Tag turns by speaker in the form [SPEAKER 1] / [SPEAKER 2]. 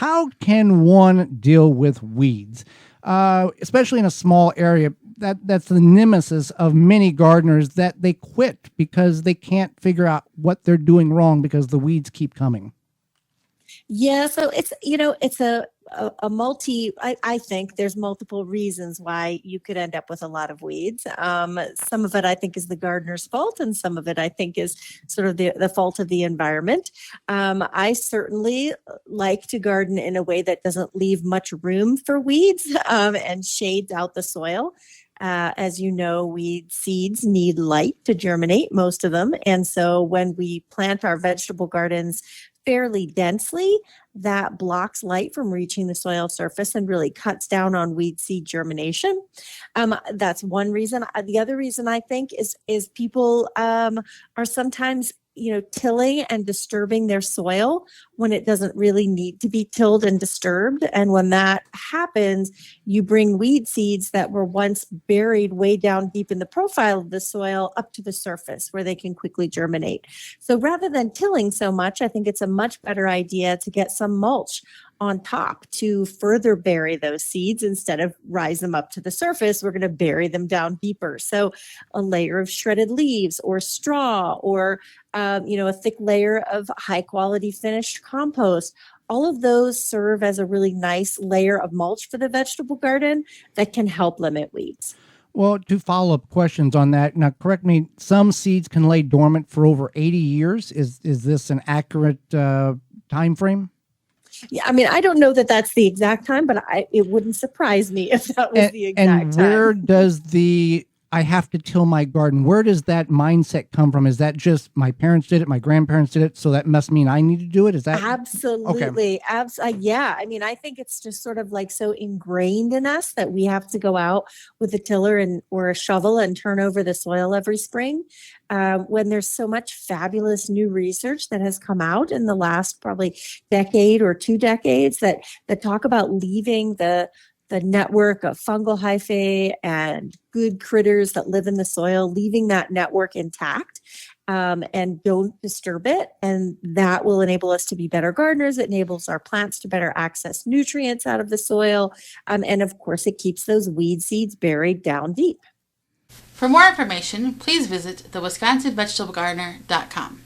[SPEAKER 1] How can one deal with weeds, especially in a small area? That's the nemesis of many gardeners, that they quit because they can't figure out what they're doing wrong because the weeds keep coming.
[SPEAKER 2] Yeah, so it's a multi, I think there's multiple reasons why you could end up with a lot of weeds. Some of it I think is the gardener's fault, and some of it I think is sort of the fault of the environment. I certainly like to garden in a way that doesn't leave much room for weeds, and shades out the soil. As you know, weed seeds need light to germinate, most of them. And so when we plant our vegetable gardens fairly densely, that blocks light from reaching the soil surface and really cuts down on weed seed germination. That's one reason. The other reason I think is people are sometimes tilling and disturbing their soil when it doesn't really need to be tilled and disturbed. And when that happens, you bring weed seeds that were once buried way down deep in the profile of the soil up to the surface where they can quickly germinate. So rather than tilling so much, I think it's a much better idea to get some mulch on top to further bury those seeds. Instead of rise them up to the surface, we're going to bury them down deeper. So a layer of shredded leaves or straw, or a thick layer of high quality finished compost. All of those serve as a really nice layer of mulch for the vegetable garden that can help limit weeds.
[SPEAKER 1] Well, two follow-up questions on that. Now, correct me, some seeds can lay dormant for over 80 years. Is this an accurate time frame?
[SPEAKER 2] Yeah, I mean, I don't know that that's the exact time, but it wouldn't surprise me if that was the exact time.
[SPEAKER 1] And where does I have to till my garden, where does that mindset come from? Is that just my parents did it, my grandparents did it, so that must mean I need to do it? Is that
[SPEAKER 2] absolutely? Okay. Yeah. I mean, I think it's just sort of like so ingrained in us that we have to go out with a tiller or a shovel and turn over the soil every spring. When there's so much fabulous new research that has come out in the last probably decade or 2 decades that talk about leaving the network of fungal hyphae and good critters that live in the soil, leaving that network intact, and don't disturb it. And that will enable us to be better gardeners. It enables our plants to better access nutrients out of the soil. And of course, it keeps those weed seeds buried down deep.
[SPEAKER 3] For more information, please visit thewisconsinvegetablegardener.com.